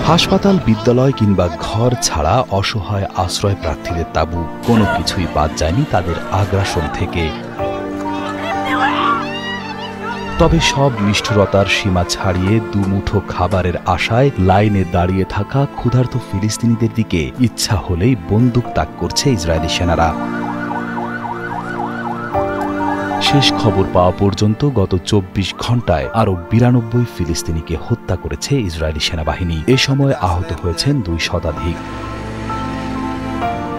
হাসপাতাল, বিদ্যালয় কিংবা ঘর ছাড়া অসহায় আশ্রয় প্রার্থীদের তাঁবু, কোনো কিছুই বাদ যায়নি তাদের আগ্রাসন থেকে। তবে সব নিষ্ঠুরতার সীমা ছাড়িয়ে দুমুঠো খাবারের আশায় লাইনে দাঁড়িয়ে থাকা ক্ষুধার্ত ফিলিস্তিনিদের দিকে ইচ্ছা হলেই বন্দুক তাক করছে ইসরায়েলি সেনারা। শেষ খবর পাওয়া পর্যন্ত গত ২৪ ঘণ্টায় আরও ৯২ ফিলিস্তিনিকে হত্যা করেছে ইসরায়েলি সেনাবাহিনী। এ সময় আহত হয়েছেন ২ শতাধিক।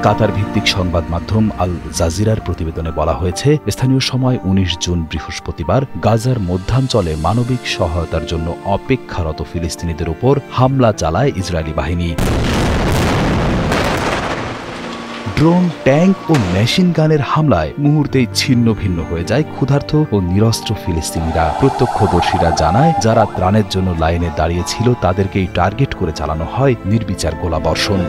কাতার ভিত্তিক সংবাদ মাধ্যম আল জাজিরার প্রতিবেদনে বলা হয়েছে, স্থানীয় সময় ১৯ জুন বৃহস্পতিবার গাজার মধ্যাঞ্চলে মানবিক সহায়তার জন্য অপেক্ষারত ফিলিস্তিনিদের উপর হামলা চালায় ইসরায়েলি বাহিনী। ড্রোন, ট্যাঙ্ক ও মেশিন গানের হামলায় মুহূর্তেই ছিন্ন ভিন্ন হয়ে যায় ক্ষুধার্ত ও নিরস্ত্র ফিলিস্তিনিরা। প্রত্যক্ষদর্শীরা জানায়, যারা ত্রাণের জন্য লাইনে দাঁড়িয়েছিল তাদেরকেই টার্গেট করে চালানো হয় নির্বিচার গোলাবর্ষণ।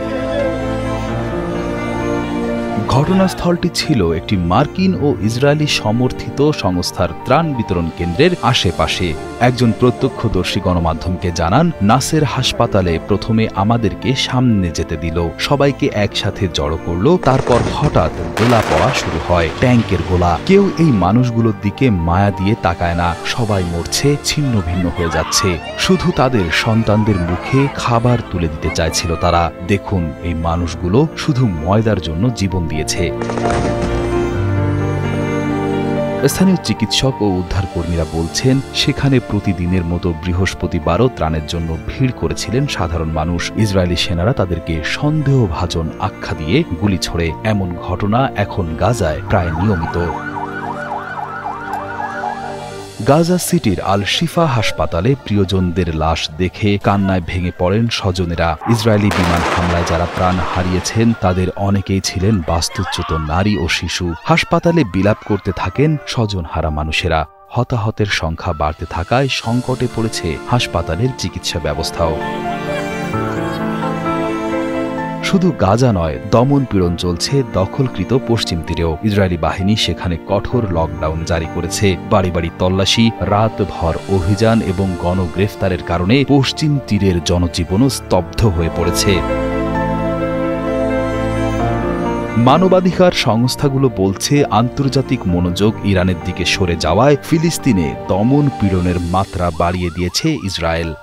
ঘটনাস্থলটি ছিল একটি মার্কিন ও ইসরায়েলি সমর্থিত সংস্থার ত্রাণ বিতরণ কেন্দ্রের আশেপাশে। একজন প্রত্যক্ষদর্শী গণমাধ্যমকে জানান, নাসের হাসপাতালে প্রথমে আমাদেরকে সামনে যেতে দিল, সবাইকে একসাথে জড়ো করলো, তারপর হঠাৎ গোলা পড়া শুরু হয়, ট্যাঙ্কের গোলা। কেউ এই মানুষগুলোর দিকে মায়া দিয়ে তাকায় না, সবাই মরছে, ছিন্ন ভিন্ন হয়ে যাচ্ছে। শুধু তাদের সন্তানদের মুখে খাবার তুলে দিতে চাইছিল তারা। দেখুন, এই মানুষগুলো শুধু ময়দার জন্য জীবন দিয়েছে। স্থানীয় চিকিৎসক ও উদ্ধারকর্মীরা বলছেন, সেখানে প্রতিদিনের মতো বৃহস্পতিবারও ত্রাণের জন্য ভিড় করেছিলেন সাধারণ মানুষ। ইসরায়েলি সেনারা তাদেরকে সন্দেহভাজন আখ্যা দিয়ে গুলি ছোড়ে। এমন ঘটনা এখন গাজায় প্রায় নিয়মিত। গাজা সিটির আল শিফা হাসপাতালে প্রিয়জনদের লাশ দেখে কান্নায় ভেঙে পড়েন স্বজনেরা। ইসরায়েলি বিমান হামলায় যারা প্রাণ হারিয়েছেন তাদের অনেকেই ছিলেন বাস্তুচ্যুত নারী ও শিশু। হাসপাতালে বিলাপ করতে থাকেন স্বজনহারা মানুষেরা। হতাহতের সংখ্যা বাড়তে থাকায় সংকটে পড়েছে হাসপাতালের চিকিৎসা ব্যবস্থাও। শুধু গাজা নয়, দমন পীড়ন চলছে দখলকৃত পশ্চিম তীরেও। ইসরায়েলি বাহিনী সেখানে কঠোর লকডাউন জারি করেছে। বাড়ি বাড়ি তল্লাশি, রাতভর অভিযান এবং গণগ্রেফতারের কারণে পশ্চিম তীরের জনজীবনও স্তব্ধ হয়ে পড়েছে। মানবাধিকার সংস্থাগুলো বলছে, আন্তর্জাতিক মনোযোগ ইরানের দিকে সরে যাওয়ায় ফিলিস্তিনে দমন পীড়নের মাত্রা বাড়িয়ে দিয়েছে ইসরায়েল।